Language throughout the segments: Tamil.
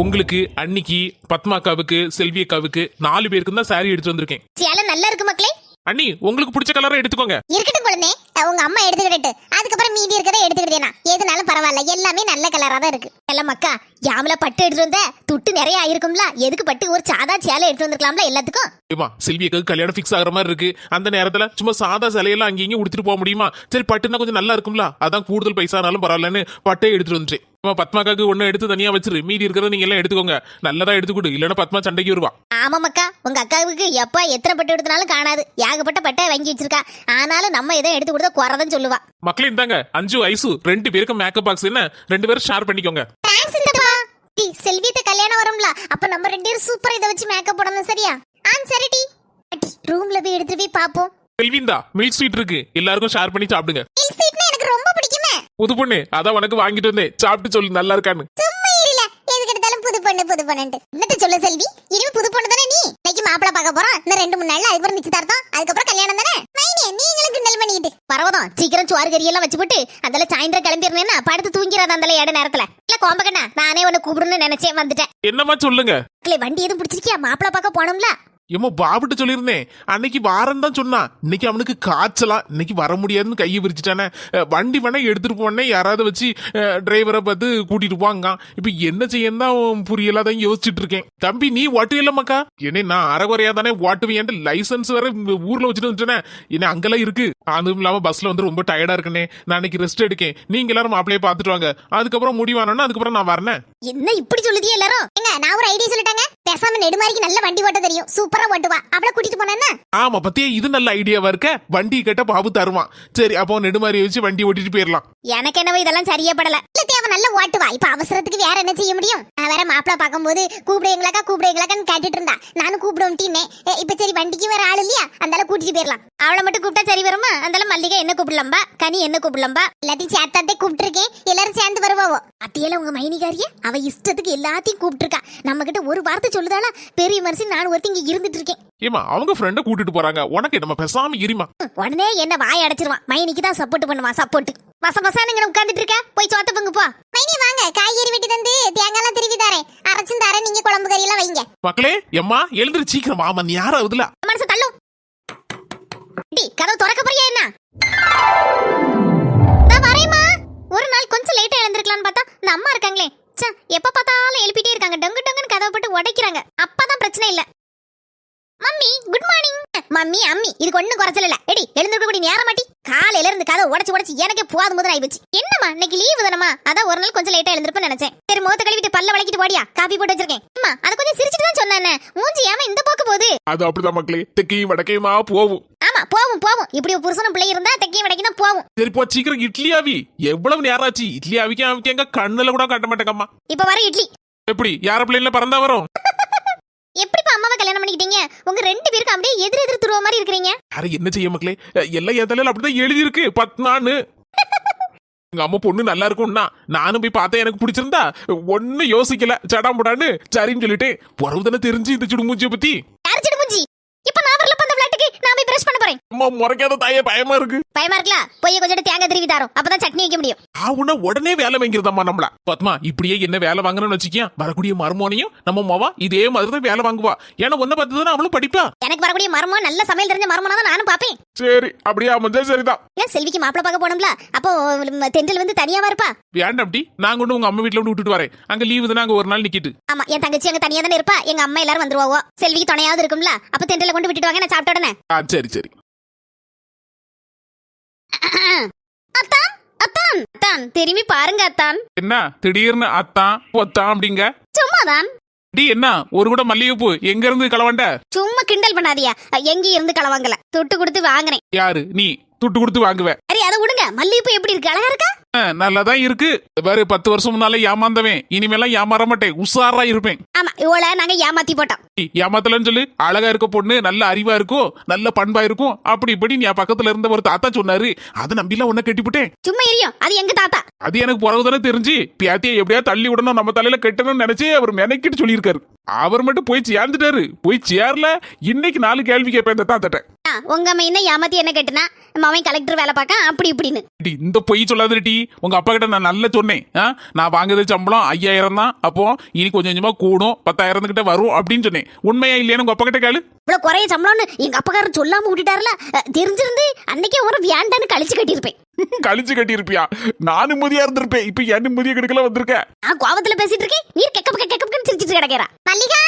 உங்களுக்கு அன்னிக்கு பத்மாக்காவுக்கு செல்வி அக்காவுக்கு 4 பேருக்கு தான் சாரி எடுத்து வந்திருக்கேன். சேலை நல்லா இருக்கு மக்களே. அண்ணி உங்களுக்கு பிடிச்ச கலரை எடுத்துக்கோங்க. இருக்கட்டும் குழந்தை, உங்க அம்மா எடுத்துக்கிட்டு அதுக்கப்புறம் மீதி இருக்கதை எடுத்துக்கிட்டேனா எதுனாலும் பரவாயில்ல, எல்லாமே நல்ல கலரா தான் இருக்கு. எல்லாம் மக்கா யாமல பட்டு எடுத்து வந்த துட்டு நிறைய ஆயிருக்கும்ல, எதுக்கு பட்டு ஒரு சாதா சேலை எடுத்து வந்திருக்கலாம்ல எல்லாத்துக்கும். ஏமா செல்வி அக்காவுக்கு கல்யாணம் ஃபிக்ஸ் ஆகிற மாதிரி இருக்கு. அந்த நேரத்துல சும்மா சாதா சேலையெல்லாம் அங்கேயும் உடுத்துட்டு போக முடியுமா? சரி பட்டுனா கொஞ்சம் நல்லா இருக்கும்ல, அதான் கூடுதல் பைசானாலும் பரவாயில்லன்னு பட்டே எடுத்துட்டு வந்துட்டேன். பத்மாக்காக்கு ஒண்ணு எடுத்து தனியா வச்சிரு, மீதி இருக்கிறத நீங்க எல்லாம் எடுத்துக்கோங்க. நல்லதா எடுத்துக்கூடு, இல்லன்னா பத்மா சண்டைக்கு வருவா. ஆமா மக்கா, உங்க அக்காவுக்கு எப்ப எத்தனை பட்டு எடுத்தனாலும் காணாது, ஏகப்பட்ட பட்டை வாங்கி வச்சிருக்கா. ஆனாலும் நம்ம எதை எடுத்து கொடுத்தா குறதான் சொல்லுவா. மக்களே இந்தாங்க 5 ஐசு 2 பேருக்கு மேக்கப் பாக்ஸ், என்ன 2 பேரும் ஷேர் பண்ணிக்கோங்க. செல்வியத்த கல்யாணம் வரும்ல, அப்ப நம்ம 2 பேரும் சூப்பரா இதை வச்சு மேக்கப் போடணும். சரியா? சரி டி. ரூம்ல போய் எடுத்து போய் பாப்போம். செல்விந்தா மில்க் ஸ்வீட் இருக்கு, எல்லாருக்கும் ஷேர் பண்ணி சாப்பிடுங்க. மில்க் ஸ்வீட்னா எனக்கு ரொம்ப பிடிக்குமே. புது பொண்ணு அதான் உனக்கு வாங்கிட்டு வந்தேன், சாப்பிட்டு சொல்லு நல்லா இருக்கான்னு. சும்மா இருல, எதுக்கு எடுத்தாலும் புது பொண்ணு என்னத்த சொல்ல செல்வி, இனிமே புது பொண்ணு தானே நீ. இன்னைக்கு மாப்பிளை பார்க்க போறோம், இன்னும் 2-3 நாள்ல அதுக்கப்புறம் நிச்சயதார்த்தம், அதுக்கப்புறம் கல்யாணம் தானே. மைனே நீங்களும் கிண்டல் பண்ணிட்டு பரவதான். சீக்கிரம் சோறு கறி எல்லாம் வச்சு போட்டு அதெல்லாம் சாயந்தரம் கிளம்பிடுறேன்னா படுத்து தூங்கிறாத அந்த இட நேரத்துல. இல்ல கோம்பக்கண்ணா, நானே உன்னை கூப்பிடணும்னு நினைச்சேன், வந்துட்டேன். என்னமா சொல்லுங்க. வண்டி எதுவும் பிடிச்சிருக்கியா? மாப்பிளை பார்க்க போனோம்ல. ஏமா பாபுட்டு சொல்லியிருந்தேன், அன்னைக்கு வாரம் தான் சொன்னா. இன்னைக்கு அவனுக்கு காய்ச்சலாம், இன்னைக்கு வர முடியாதுன்னு கையை விரிச்சிட்டானே. வண்டி வேணா எடுத்துட்டு போனே, யாராவது வச்சு டிரைவரை பார்த்து கூட்டிட்டு போவாங்க. இப்ப என்ன செய்யணும் தான் புரியலாதான் யோசிச்சுட்டு இருக்கேன். தம்பி நீ ஓட்டுவில்ல மக்கா? ஏன்னா நான் அரைகுறையா தானே ஓட்டுவேன், லைசன்ஸ் வேற ஊர்ல வச்சுட்டு வந்துட்டேன். என்ன அங்கெல்லாம் இருக்கு. அதுவும் இல்லாம பஸ்ல வந்து ரொம்ப டயர்டா இருக்குனே, நான் இன்னைக்கு ரெஸ்ட் எடுக்கேன். நீங்க எல்லாரும் மாப்பிளைய பாத்துட்டு வாங்க, அதுக்கப்புறம் முடிவானோன்னா அதுக்கப்புறம் நான் வரேன். என்ன இப்படி சொல்லுதியே எல்லாரும்? நான் ஒரு ஐடியா சொல்லிட்டாங்க, பேசாம நெடுமாரிக்கு நல்ல வண்டி ஓட்ட தெரியும், சூப்பரா ஓட்டுவா, அவளை கூட்டிட்டு போனா. ஆமா பத்தியா, இது நல்ல ஐடியாவா இருக்க. வண்டி கேட்ட பாபு தருவான். சரி அப்போ நெடுமாரி வச்சு வண்டி ஓட்டிட்டு போயிடலாம். எனக்கு என்னவோ இதெல்லாம் சரியா படல. இல்ல தேவ நல்ல ஓட்டுவா, இப்ப அவசரத்துக்கு வேற என்ன செய்ய முடியும்? நான் வேற மாப்பிள பாக்கும்போது கூப்பிடுங்களாக்கான்னு கேட்டுட்டு இருந்தா, நானும் கூப்பிடுவோம்ட்டீனே. இப்ப சரி வண்டிக்கு வேற ஆள் இல்லையா, அந்தால கூட்டிட்டு போயிடலாம். அவளை மட்டும் கூப்பிட்டா சரி வருமா? அந்தால மல்லிகை என்ன கூப்பிடலம்பா, கனி என்ன கூப்பிடலம்பா, எல்லாத்தையும் சேர்த்தாத்தே கூப்பிட்டு இருக்கேன். எல்லாரும் சேர்ந்து வருவாவோ. அத்தியெல்லாம் உங்க மைனிகாரிய அவ இஷ்டத்துக்கு எல்லாத்தையும் கூப்பிட்டு இருக்கா. நம்ம கிட்ட ஒரு வார்த்தை சொல்லுதாளா? பெரிய மனுஷன் நான் ஒருத்தி இங்க இருந்துட்டு இருக்கேன். ஏமா அவங்க ஃப்ரெண்ட கூட்டிட்டு போறாங்க, உனக்கு நம்ம பேசாம இருமா. உடனே என்ன வாய் அடைச்சிருவான். மைனிக்கு தான் சப்போர்ட் பண்ணுவான். சப்போர்ட் மசமசானுங்க உட்கார்ந்துட்டு இருக்க, போய் சோத்த பங்கு போ. மைனி வாங்க, காய்கறி வெட்டி தந்து தேங்காய்லாம் திருவி தாரேன், அரைச்சு தாரேன். நீங்க குழம்பு கறி எல்லாம் வைங்க. மக்களே எம்மா எழுந்திரு சீக்கிரம் வாமா, நீ யாராவதுல மனசு தள்ளும். டி கதவு திறக்க போறியா என்ன? நான் வரேம்மா. ஒரு நாள் கொஞ்சம் லேட்டா எழுந்திருக்கலாம்னு பார்த்தா இந்த அம்மா இருக்காங்களே, ச்சே எப்ப பார்த்தாலும் எழுப்பிட்டே இருக்காங்க. டங்கு டங்குன்னு கதவை போட்டு உடைக்கிறாங்க. அப்பதான் பிரச்சனை இல்ல. Mummy good morning. மம்மி அம்மி இதுக்கு ஒண்ணும் குறைச்சல இல்ல. எடி எழுந்திருக்க கூடிய நேரம் மாட்டி. காலையில இருந்து கதவை உடைச்சு எனக்கே போதும் போது ஆயிடுச்சு. என்னம்மா இன்னைக்கு லீவு தானமா, அதான் ஒரு நாள் கொஞ்சம் லேட்டா எழுந்திருப்பேன்னு நினைச்சேன். சரி முகத்தை கழுவிட்டு பல்ல வளைக்கிட்டு போடியா, காபி போட்டு வச்சிருக்கேன். அம்மா அது கொஞ்சம் சிரிச்சிட்டு தான் சொன்னேன். மூஞ்சி ஏமா இந்த போக்கு போகுது? அது அப்படிதான் மக்களே, தெக்கையும் வடக்கையுமா போவும். ஆமா போவும். இப்படி ஒரு புருஷனும் பிள்ளை இருந்தா தெக்கையும் வடக்கி தான் போவும். சரி போ சீக்கிரம் இட்லி ஆவி. எவ்வளவு நேரம் ஆச்சு? இட்லி ஆவிக்க எங்க கண்ணுல கூட காட்ட மாட்டேங்கம்மா. இப்ப வர இட்லி எப்படி யார பிள்ளைல பறந்தா வரும்? எப்படிப்பா அம்மாவை கல்யாணம் பண்ணிக்கிட்டீங்க? உங்க 2 பேருக்கு அப்படியே எதிர் துருவ மாதிரி இருக்கீங்க. யார என்ன செய்ய மக்களே, எல்லாம் என் தலையில அப்படிதான் எழுதி இருக்கு. 10 நானு எங்க அம்மா பொண்ணு நல்லா இருக்கும்னா நானும் போய் பார்த்தேன், எனக்கு பிடிச்சிருந்தா ஒன்னும் யோசிக்கல, சடாம்படான்னு சரின்னு சொல்லிட்டு பொறவுதானே தெரிஞ்சு இந்த சுடுமூச்சியை பத்தி. யார் சிடுமுஞ்சி? இப்ப நான் வரல அந்த ஃபிளாட்டுக்கு, நான் போய் பிரஷ் பண்ண போறேன். அம்மா முறைக்காத தாயே, பயமா இருக்கு. பயமா இருக்கல? போய் கொஞ்சம் தேங்காய் திருவி தாரோம், அப்பதான் சட்னி வைக்க முடியும். ஆவுனா உடனே வேலை வாங்கிறதம்மா நம்மள. பத்மா இப்படியே என்ன வேலை வாங்கணும்னு வச்சுக்கியா, வரக்கூடிய மருமோனையும் நம்ம மவா இதே மாதிரிதான் வேலை வாங்குவா. ஏன்னா ஒன்ன பார்த்துதானே அவளும் படிப்பா. எனக்கு வரக்கூடிய மருமோ நல்ல சமையல் தெரிஞ்ச மருமனா தான் நானும் பாப்பேன். சரி அப்படியே அமைஞ்சா சரிதான். ஏன் செல்விக்கு மாப்பிளை பார்க்க போனோம்ல, அப்போ தென்றல் வந்து தனியாவா இருப்பா? வேண்டாம் அப்படி நான் கொண்டு உங்க அம்மா வீட்டுல வந்து விட்டுட்டு வரேன். அங்க லீவு தானே, அங்க ஒரு நாள் நிக்கிட்டு. ஆமா என் தங்கச்சி அங்க தனியா தானே இருப்பா, எங்க அம்மா எல்லாரும் வந்துருவாவோ. செல்விக்கு துணையாவது இருக்கும்ல, அப்ப தென்றல கொண்டு விட்டுட்டு வாங்க, நான் சாப்பிட்ட உடனே. சரி சரி. அத்தான் அத்தான் அத்தான் திரும்பி பாருங்க அத்தான். என்ன திடீர்னு அத்தான் பொத்தான் அப்படிங்க? சும்மாதான். டி என்ன ஒரு கூட மல்லிகைப்பூ எங்க இருந்து களவண்ட? சும்மா கிண்டல் பண்ணாதியா, எங்க இருந்து களவாங்கல, துட்டு கொடுத்து வாங்குறேன். யாரு நீ? துட்டு கொடுத்து வாங்குவேன். சரி அதை விடுங்க, மல்லிகைப்பூ எப்படி இருக்கு? அழகா இருக்கா? நல்லாதான் இருக்கு. வேற 10 வருஷம் முன்னால ஏமாந்தவன், இனிமேலாம் ஏமாற மாட்டேன், உஷாரா இருப்பேன். ஆமா இவள நாங்க ஏமாத்தி போட்டோம். ஏமாத்தலன்னு சொல்லு, அழகா இருக்க பொண்ணு நல்ல அறிவா இருக்கும், நல்ல பண்பா இருக்கும், அப்படி இப்படி நீ பக்கத்துல இருந்த ஒரு தாத்தா சொன்னாரு, அதை நம்பிலாம் உன்ன கட்டிவிட்டேன். சும்மா எரியும், அது எங்க தாத்தா. அது எனக்கு பிறகுதானே தெரிஞ்சு, பியாத்தியை எப்படியா தள்ளி விடணும், நம்ம தலையில கட்டணும்னு நினைச்சு அவர் மெனக்கிட்டு சொல்லியிருக்காரு. அவர் மட்டும் போய் சேர்ந்துட்டாரு. போய் சேரல. இன்னைக்கு 4 கேள்வி கேட்பேன் இந்த தாத்தட்ட. உங்க அம்மா என்ன ஏமாத்தி என்ன கேட்டுனா மாமன் கலெக்டர் வேலை பார்க்க அப்படி இப்படின்னு. இந்த பொய் சொல்லாத டி. உங்க அப்பா கிட்ட நான் நல்லா சொன்னேன். நான் வாங்குறது சம்பளம் 5000 தான். அப்போ இனி கொஞ்சம் கொஞ்சமா கூடும், 10,000 கிட்ட வரும் அப்படின்னு சொன்னேன். உண்மையா இல்லையான்னு உங்க அப்பா கிட்ட கேளு. இவ்வளவு குறைய சம்பளம்னு எங்க அப்பக்காரர் சொல்லாம விட்டுட்டாருல. தெரிஞ்சிருந்து அன்னைக்கே ஒரு வியாண்டான்னு கழிச்சு கட்டியிருப்பேன். கழிச்சு கட்டி இருப்பியா? நான் நிம்மதியா இருந்திருப்பேன். இப்ப என் நிம்மதியா கெடுக்கல வந்திருக்க. நான் கோவத்துல பேசிட்டு இருக்கேன், நீ கெக்கப்புன்னு சிரிச்சிட்டு கிடக்கிறா. மல்லிகா,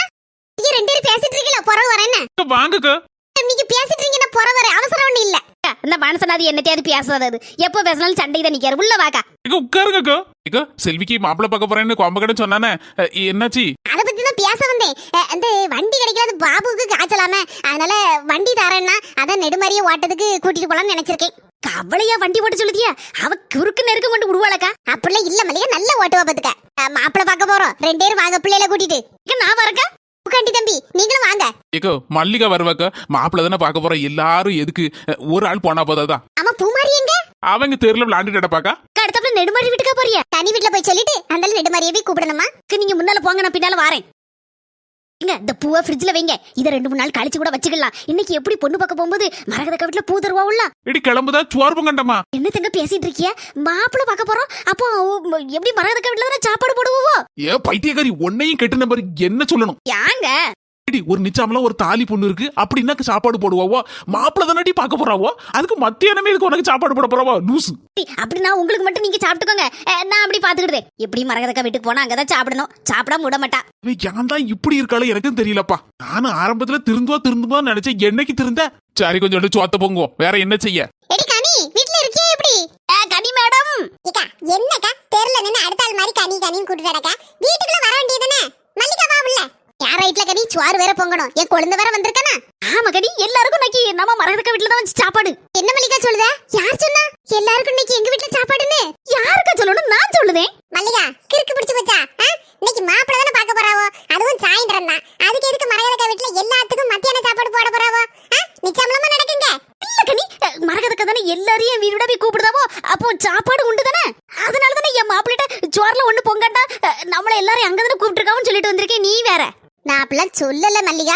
நீங்க 2 பேரும் பேசிட்டு இருக்கீங்களா? புறவு வரேன்னு வாங்கக்கா. நீங்க பேசிட்டு இருக்கீங்க, புற வர அவசரம் ஒண்ணு இல்ல. இந்த மனுஷனாது என்னத்தையாவது பேசுறது, எப்போ பேசினாலும் சண்டை தான் நிக்காரு. உள்ள வாக்கா. உட்காருங்கக்கா. ஏக்கா, செல்விக்கு மாப்பிள்ளை பார்க்க போறேன்னு கோம்பக்கடை சொன்னானே, என்னாச்சு? அத பத்தி தான் பேச வந்தேன். அந்த வண்டி கிடைக்காது, பாபுக்கு காய்ச்சலாம, அதனால வண்டி தரேன்னா அதான் நெடுமாரியை ஓட்டத்துக்கு கூட்டிட்டு போலாம்னு நினைச்சிருக்கேன். கவலையா வண்டி ஓட்ட சொல்லுதியா? அவ குறுக்கு நெருக்க கொண்டு விடுவாளக்கா? அப்படிலாம் இல்ல மல்லிகா, நல்ல ஓட்டுவா பாத்துக்க. மாப்பிள்ளை பார்க்க போறோம், 2 பேரும் வாங்க, பிள்ளைல கூட்டிட்டு. நான் வரக்கா. உட்காண்டி தம்பி, நீங்களும் வாங்க. ஏக்கோ, மல்லிகா வருவாக்கா. மாப்பிள்ளை தானே பார்க்க போறோம். எல்லாரும் எதுக்கு ஒரு ஆள் போனா போதாதான். ஆமா, பூமாரி எங்க? அவங்க தெருல விளையாண்டுட்டு கிடப்பாக்கா. அடுத்தப்பல நெடுமாரி வீட்டுக்கா போறியா? தனி வீட்டுல போய் சொல்லிட்டு அந்த நெடுமாரியவே கூப்பிடணுமா? நீங்க முன்னால போங்க, நான் பின்னால வரேன். இந்த பூவை ஃப்ரிட்ஜ்ல வைங்க. இத 2-3 நாள் கழிச்சு கூட வச்சுக்கலாம். இன்னைக்கு எப்படி பொண்ணு பார்க்க போகும்போது மரகத வீட்டுல பூ தருவாவுல்ல. இடி கிளம்புதா சோறு பொங்கண்டமா. என்ன தங்க பேசிட்டு இருக்கிய? மாப்பிள்ளை பார்க்க போறோம், அப்போ எப்படி மரகத வீட்டுல தானே சாப்பாடு போடுவோம்? ஏ பைத்தியக்காரி, உன்னையும் கெட்டு நம்பர் என்ன சொல்லணும்? யாங்க ஒரு நிச்சாமல ஒரு தாலி பொண்ணு இருக்கு அப்படின்னா சாப்பாடு போடுவாவோ. மாப்பிள்ளை தானடி பார்க்க போறாவோ, அதுக்கு மத்தியானமே இதுக்கு உனக்கு சாப்பாடு போட போறாவோ லூசு. அப்படின்னா உங்களுக்கு மட்டும் நீங்க சாப்பிட்டுக்கோங்க, நான் அப்படி பாத்துக்கிட்டேன். எப்படி மரகதக்கா வீட்டுக்கு போனா அங்கதான் சாப்பிடணும், சாப்பிடாம விட மாட்டா. ஏன் தான் இப்படி இருக்காளோ எனக்கும் தெரியலப்பா. நானும் ஆரம்பத்துல திருந்துவா நினைச்சேன். என்னைக்கு திருந்த? சரி, கொஞ்சம் சோத்த பொங்குவோம், வேற என்ன செய்ய. எடி கனி, வீட்ல இருக்கியே? எப்படி கனி மேடம்? என்னக்கா தெருல நின்னு அடுத்த ஆள் மாதிரி கனி கனின்னு கூட்டிட்டு நடக்க? வீட்டுக்குள்ள வர வேண்டியதுதானே? மல்லிகா வா உள்ள. யார் ரைட்ல கனி? சோறு வேற பொங்கணும். என் குழந்தை வேற வந்திருக்கானா? ஆமா கனி, எல்லாருக்கும் இன்னைக்கு நம்ம மரகதக்கா வீட்டுல தான் வச்சு சாப்பாடு. என்ன மல்லிகா சொல்லுத? யார் சொன்னா எல்லாருக்கும் இன்னைக்கு எங்க வீட்டுல சாப்பாடுன்னு? யாருக்கா சொல்லணும்? நான் சொல்லுதேன். மல்லிகா, கிறுக்கு பிடிச்சு போச்சா? இன்னைக்கு மாப்பிள்ளை தானே பார்க்க போறாவோ, அதுவும் சாயந்தரம் தான். அதுக்கு எதுக்கு மரகதக்கா வீட்டுல எல்லாத்துக்கும் மத்தியான சாப்பாடு போட போறாவோ? நிச்சயமா நடக்குங்க. இல்ல கனி, மரகதக்கா தானே எல்லாரையும் வீடு போய் கூப்பிடுதாவோ, அப்போ சாப்பாடு உண்டு தானே. அதனால தானே என் மாப்பிள்ளைட்ட சோறுல ஒண்ணு பொங்கண்டா, நம்மள எல்லாரும் அங்கதானே கூப்பிட்டுருக்கான்னு சொல்லிட்டு வந்திருக்கேன். நீ வேற. நான் அப்படிலாம் சொல்லல மல்லிகா.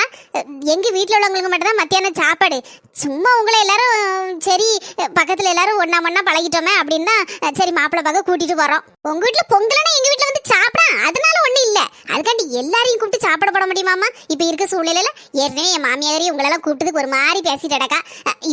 எங்க வீட்டுல உள்ளவங்களுக்கு மட்டும் தான் மத்தியான சாப்பாடு. சும்மா உங்களை எல்லாரும் சரி பக்கத்துல எல்லாரும் ஒண்ணா பழகிட்டோமே அப்படின்னா சரி மாப்பிள்ளை பார்க்க கூட்டிட்டு வரோம். உங்க வீட்டுல பொங்கலனா எங்க வீட்டுல வந்து சாப்பிடா, அதனால ஒண்ணு இல்ல. அதுக்காண்டி எல்லாரையும் கூப்பிட்டு சாப்பாடு போட முடியுமாமா? இப்ப இருக்க சூழ்நிலையில ஏற்கனவே என் மாமியாரையும் உங்களெல்லாம் கூப்பிட்டதுக்கு ஒரு மாதிரி பேசிட்டடக்கா.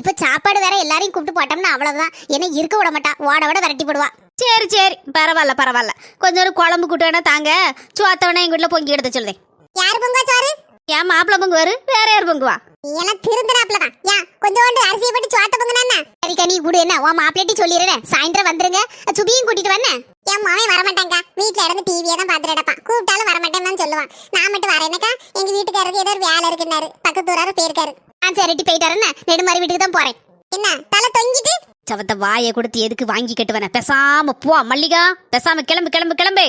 இப்ப சாப்பாடு வேற எல்லாரையும் கூப்பிட்டு போட்டோம்னா அவ்வளவுதான். ஏன்னா இருக்க விட மாட்டா, ஓட விரட்டி போடுவா. சரி சரி, பரவாயில்ல. கொஞ்சம் குழம்பு கூட்டு வேணா தாங்க. சோத்தவனா எங்க வீட்டுல பொங்கி எடுத்து சொல்லுதேன். யாரு பொங்குவா சோறு? ஏன் மாப்பிள்ள பொங்குவாரு, வேற யார் பொங்குவா? எல்லாம் திருந்தனாப்லதான். ஏன் கொஞ்சோண்டு அரிசியை போட்டு சோத்த பொங்குனா? சரி கனி கூடு, என்ன உன் மாப்பிள்ளட்டி சொல்லிடுறேன். சாயந்தரம் வந்துருங்க, சுபியும் கூட்டிட்டு வந்தே. என் மாவன் வரமாட்டாங்க, வீட்டுல இருந்து டிவியே தான் பாத்துட்டு கிடப்பான். கூப்பிட்டாலும் வரமாட்டேன்னு சொல்லுவான். நான் மட்டும் வரேனக்கா, எங்க வீட்டுக்காரருக்கு ஏதோ ஒரு வேலை இருக்குன்னாரு, பக்கத்து ஊராரு போயிருக்காரு. சரிட்டி போயிட்டாருன்னு நெடுமாரி வீட்டுக்கு தான் போறேன். என்ன தலை தொங்கிட்டு சவத்த வாயை கொடுத்து எதுக்கு வாங்கி கட்டுவன? பேசாம போ மல்லிகா, பேசாம கிளம்பு.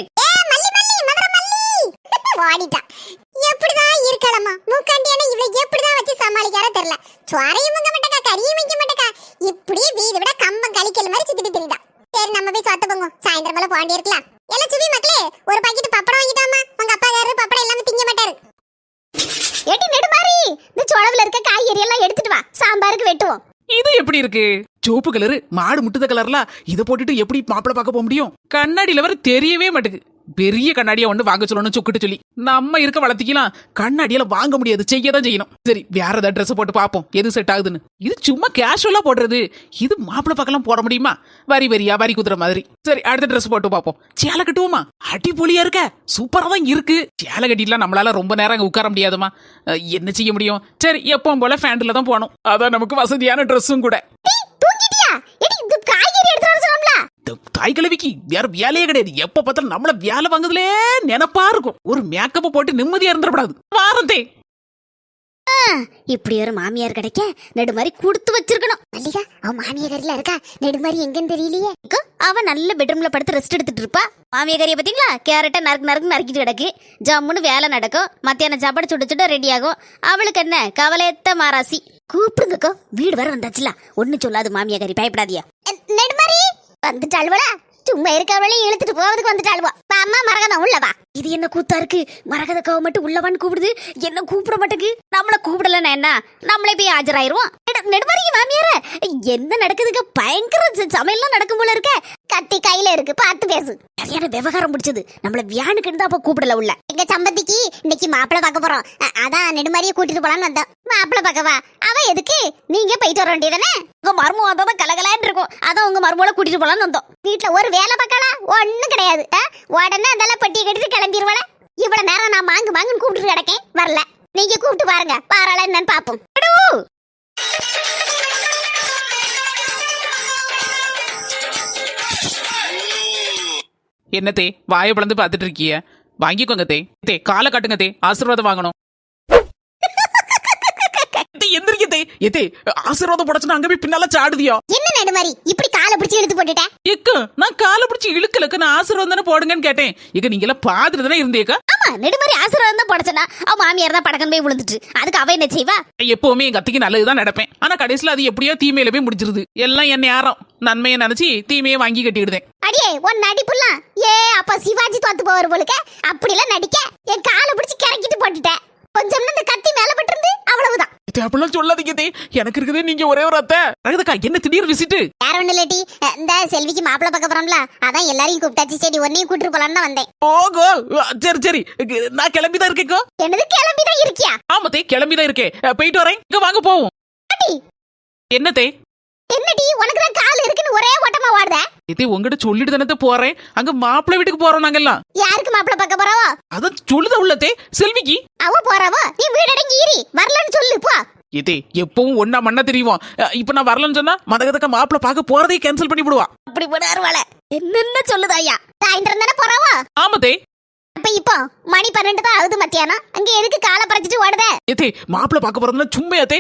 ஓடிட்டா. எப்படிதான் இருக்கலாமா மூக்காண்டியான இவளை எப்படிதான் வச்சு சமாளிக்காரோ தெரியல. சுவாரையும் முங்க மாட்டக்கா, கறியும் வைக்க மாட்டக்கா. இப்படியே வீடு விட கம்பம் கழிக்கல மாதிரி சுத்திட்டு தெரியுதா. சரி நம்ம போய் சொத்த போங்க, சாயந்தரம் மேல போண்டி இருக்கலாம். எல்லாம் சுவி மக்களே, ஒரு பாக்கெட் பப்படம் வாங்கிட்டாமா. உங்க அப்பா காரரு பப்படம் எல்லாமே திங்க மாட்டாரு. ஏட்டி நெடுமாரி, இந்த சோளவுல இருக்க காய்கறி எல்லாம் எடுத்துட்டு வா, சாம்பாருக்கு வெட்டுவோம். இது எப்படி இருக்கு? சிவப்பு கலரு, மாடு முட்டுத கலர்ல. இதை போட்டுட்டு எப்படி மாப்பிள்ளை பார்க்க போக முடியும்? கண்ணாடியில வர தெரியவே மாட்டேங்குது. பெரிய கண்ணாடியா ஒண்ணு வாங்க சொல்லணும் சொக்கிட்டு சொல்லி. நம்ம இருக்க வளர்த்திக்கலாம், கண்ணாடியில வாங்க முடியாது, செய்யதான் செய்யணும். சரி, வேற ஏதாவது ட்ரெஸ் போட்டு பாப்போம் எது செட் ஆகுதுன்னு. இது சும்மா கேஷுவலா போடுறது, இது மாப்பிள்ளை பார்க்கலாம் போட முடியுமா? வரி குத்துற மாதிரி. சரி, அடுத்த ட்ரெஸ் போட்டு பாப்போம். சேலை கட்டுவோமா? அடிப்பொலியா இருக்க, சூப்பரா தான் இருக்கு. சேலை கட்டிலாம் நம்மளால ரொம்ப நேரம் அங்க உட்கார முடியாதுமா. என்ன செய்ய முடியும்? சரி, எப்பவும் போல ஃபேண்ட்ல தான் போனோம். அதான் நமக்கு வசதியான ட்ரெஸ்ஸும் கூட. தூங்கிட்டியா? எடி இந்த காய்கறி எடுத்து வர சொன்னோம்ல. தாய் கிழவிக்கு வேற வேலையே கிடையாது. எப்ப பார்த்தாலும் நம்மள வேலை வாங்குதுலே நினைப்பா இருக்கும். ஒரு மேக்கப்ப போட்டு நிம்மதியா இருந்துடக்கூடாது. வாரந்தே இப்படி ஒரு மாமியார் கிடைக்க நெடுமாரி கொடுத்து வச்சிருக்கணும். மல்லிகா, அவ மாமியாரில இருக்கா? நெடுமாரி எங்கன்னு தெரியலையே. அவ நல்ல பெட்ரூம்ல படுத்து ரெஸ்ட் எடுத்துட்டு இருப்பா. மாமியாரியை பாத்தீங்களா? கேரட்டை நறுக்கிட்டு கிடக்கு. ஜம்முன்னு வேலை நடக்கும். மத்தியான சாப்பாடு சுட்டு ரெடி ஆகும். அவளுக்கு என்ன கவலையத்த மாராசி. கூப்பிடுங்கக்கோ, வீடு வர வந்தாச்சுல. ஒண்ணு சொல்லாது மாமியாரி, பயப்படாதியா. நெடுமாரி வந்துட்டாள்வளா? சும்மா இருக்கவளையும் இழுத்துட்டு போவதுக்கு வந்துட்டாள்வா. அம்மா மரகதம் உள்ள வா. இது என்ன கூத்தா இருக்கு? மரகதக்காவை மட்டும் உள்ளவான்னு கூப்பிடுது, என்ன கூப்பிட மாட்டேக்கு. நம்மள கூப்பிடலன்னா என்ன, நம்மளே போய் ஆஜராயிருவோம். நெடுமறிக்கு மாமியார என்ன நடக்குதுங்க? பயங்கர சமையல்லாம் நடக்கும் போல இருக்க. கத்தி கையில இருக்கு, பார்த்து பேசு. சரியான விவகாரம் முடிச்சது. நம்மள வியானுக்கு தான் அப்ப கூப்பிடல உள்ள. எங்க சம்பந்திக்கு இன்னைக்கு மாப்பிள்ளை பார்க்க போறோம். அதான் நெடுமாரியை கூட்டிட்டு போலான்னு வந்தோம். மாப்பிள்ளை பார்க்கவா? அவ எதுக்கு? நீங்க போயிட்டு வர வேண்டியதானே. உங்க மருமக வந்தாதான் கலகலான்னு இருக்கும். அதான் உங்க மருமகளை கூட்டிட்டு போலான்னு வந்தோம். வீட்டுல ஒரு வேலை பார்க்கலா ஒண்ணும் கிடையாது. உடனே அதெல்லாம் பெட்டி கட்டிட்டு கிளம்பிடுவாள. இவ்வளவு நேரம் நான் மாங்குன்னு கூப்பிட்டு கிடக்கேன், வரல. நீங்க கூப்பிட்டு பாருங்க, பாராள என்னன்னு பாப்போம். என்னத்தே வாயை பிளந்து பாத்துட்டு இருக்கிய? வாங்கிக்கோங்க தே. தே காலை காட்டுங்க தே, ஆசீர்வாதம் வாங்கணும். எந்திரிக்கத்தே. எத்தே ஆசீர்வாதம் போடச்சுன்னா அங்க போய் பின்னால சாடுதியோ? என்ன நெடுமாரி இப்படி காலை பிடிச்சி இழுத்து போட்டுட்டேன்? எக்கு நான் காலை பிடிச்சி இழுக்கலக்கு, நான் ஆசீர்வாதம் தானே போடுங்கன்னு கேட்டேன். இங்க நீங்க எல்லாம் பாத்துட்டு தானே இருந்தேக்கா. ஆமா, நெடுமாரி ஆசீர்வாதம் தான் போடச்சனா. அவ மாமியார் தான் படக்கன் போய் விழுந்துட்டு, அதுக்கு அவ என்ன செய்வா? எப்பவுமே எங்க அத்தைக்கு நல்லதுதான் நடப்பேன். ஆனா கடைசியில அது எப்படியோ தீமையில போய் முடிச்சிருது. எல்லாம் என்ன யாரும் நன்மையை நினைச்சு தீமையை வாங்கி கட்டிடுதேன். அடியே உன் நடிப்புலாம் அப்ப சிவாஜி தோத்து போவார் போலுக்க. அப்படிலாம் நடிக்க என் காலை பிடிச்சி கிறக்கிட்டு போட்டுட்டேன். கொஞ்சம் இந்த கத்தி மேல பட்டிருந்து அவ்வளவுதான். அப்படிலாம் சொல்லாதீங்க தே. எனக்கு இருக்குது நீங்க ஒரே ஒரு அத்தை. ரகதக்கா என்ன திடீர் விசிட்டு? வேற ஒண்ணு இல்லாட்டி இந்த செல்விக்கு மாப்பிள்ளை பார்க்க போறோம்ல, அதான் எல்லாரையும் கூப்பிட்டாச்சு. சரி உன்னையும் கூட்டிட்டு போலான்னு தான் வந்தேன். ஓகோ சரி சரி, நான் கிளம்பிதான் இருக்கேக்கோ. என்னது கிளம்பிதான் இருக்கியா? ஆமாத்தே கிளம்பிதான் இருக்கேன். போயிட்டு வரேன். இங்க வாங்க போவோம். என்னத்தே? என்னடி உனக்கு தான் கால் இருக்குன்னு ஒரே ஓட்டமா ஓடுத? இதே உங்ககிட்ட சொல்லிட்டு தானே போறேன். அங்க மாப்பிள்ளை வீட்டுக்கு போறோம் நாங்க எல்லாம். யாருக்கு மாப்பிள்ளை பார்க்க போறாவோ? அதான் சொல்லுதா உள்ளத்தே செல்விக்கு. அவ போறாவோ, நீ வீடு அடங்கி ஈரி வரலன்னு சொல்லு போ. இதே எப்பவும் ஒன்னா மண்ணா தெரியும். இப்ப நான் வரலன்னு சொன்னா மதகதக்க மாப்பிள்ளை பார்க்க போறதே கேன்சல் பண்ணி விடுவா. அப்படி போடாருவாள. என்னென்ன சொல்லுதா ஐயா? சாயந்தரம் தானே போறாவோ? ஆமாத்தே. அப்ப இப்போ மணி 12 தான் ஆகுது மத்தியானம். அங்க எதுக்கு காலை பறிச்சிட்டு ஓடுத? ஏத்தே மாப்பிள்ளை பார்க்க போறதுன்னா சும்மையாத்தே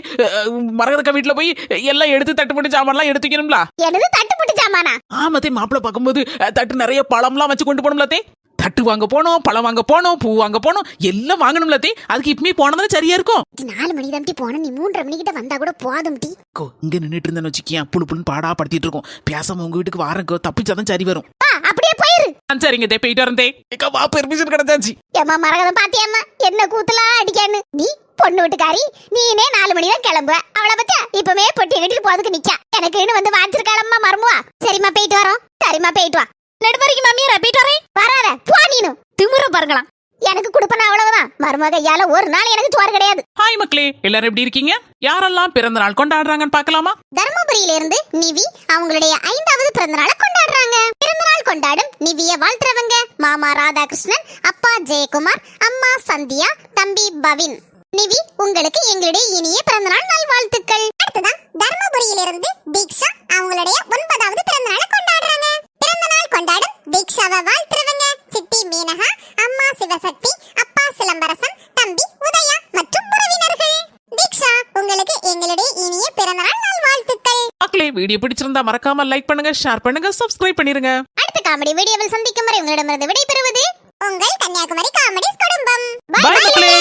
மரகதக்கா வீட்டுல போய் எல்லாம் எடுத்து தட்டு போட்டு சாமான்லாம் எடுத்து வைக்கணும்ல. என்னது தட்டு போட்டு சாமானா? ஆமாத்தே மாப்பிள்ளை பார்க்கும்போது தட்டு நிறைய பழம்லாம் வச்சு கொண்டு போகணும்லத்தே. தட்டு வாங்க போனோம், பழம் வாங்க போனோம், பூ வாங்க போனோம், எல்லாம் வாங்கணும்லத்தே. அதுக்கு இப்பமே போனதானே சரியா இருக்கும். 4 மணி தான் போன, நீ 3:30 மணிக்கிட்ட வந்தா கூட போதும் டி. இங்க நின்னுட்டு இருந்தேன்னு வச்சுக்கியா புழு புழுன்னு பாடா படுத்திட்டு இருக்கோம். பேசாம உங்க வீட்டுக்கு வாரங்கோ, தப்பிச்சாதான் சரி வரும். அப்படியே போயிரு. சரிங்க தே, போயிட்டு வரேன் தே. இக்கா வா, பெர்மிஷன் கிடைச்சாச்சு. ஏமா மரகதம் பாத்தியாமா என்ன கூத்தலாம் அடிக்கான்னு? நீ பொண்ணு வீட்டுக்காரி, நீனே 4 மணி தான் கிளம்புவ. அவளை பத்தியா இப்பவே பொட்டி கட்டிட்டு போறதுக்கு நிக்கா. எனக்குன்னு வந்து வாச்சிருக்காளம்மா மருமுவா. சரிம்மா போயிட்டு வரோம். சரிம்மா போயிட்டு வா. நெடுமறிக்கு மாமியார போயிட்டு வரேன். வராத போ நீனும். திமுற பாருங்களாம். எனக்கு கொடுப்பன அவ்வளவுதான். மருமக ஐயால ஒரு நாள் எனக்கு சோறு கிடையாது. ஹாய் மக்களே, எல்லாரும் எப்படி இருக்கீங்க? யாரெல்லாம் பிறந்த நாள் கொண்டாடுறாங்கன்னு பார்க்கலாமா? தர்மபுரியில இருந்து நிவி அவங்களுடைய 5வது பிறந்த நாளை கொண்டாடுறாங்க. பிறந்த நாள் கொண்டாடும் நிவிய வாழ்த்துறவங்க மாமா ராதாகிருஷ்ணன், அப்பா ஜெயக்குமார், அம்மா சந்தியா, தம்பி பவின். நிவி உங்களுக்கு எங்களுடைய இனிய பிறந்த நாள் நல்வாழ்த்துக்கள். அடுத்ததான் தர்மபுரியில இருந்து தீக்ஷா அவங்களுடைய 9வது பிறந்த நாளை கொண்டாடுறாங்க. பிறந்த நாள் கொண்டாடும் தீக்ஷாவை வாழ்த்துறவங்க சித்தி மீனகா, அம்மா சிவசக்தி, அப்பா சிலம்பரசன், தம்பி உதயா மற்றும் உறவினர்கள். தீக்ஷா உங்களுக்கு எங்களுடைய இனிய பிறந்த நாள் நல்வாழ்த்துக்கள். மக்களே வீடியோ பிடிச்சிருந்தா மறக்காம லைக் பண்ணுங்க, ஷேர் பண்ணுங்க, சப்ஸ்கிரைப் பண்ணிருங்க. அடுத்த காமெடி வீடியோவில் சந்திக்கும் வரை உங்களிடமிருந்து விடைபெறுவது உங்கள் கன்னியாகுமரி காமெடிஸ் குடும்பம். பை மக்களே.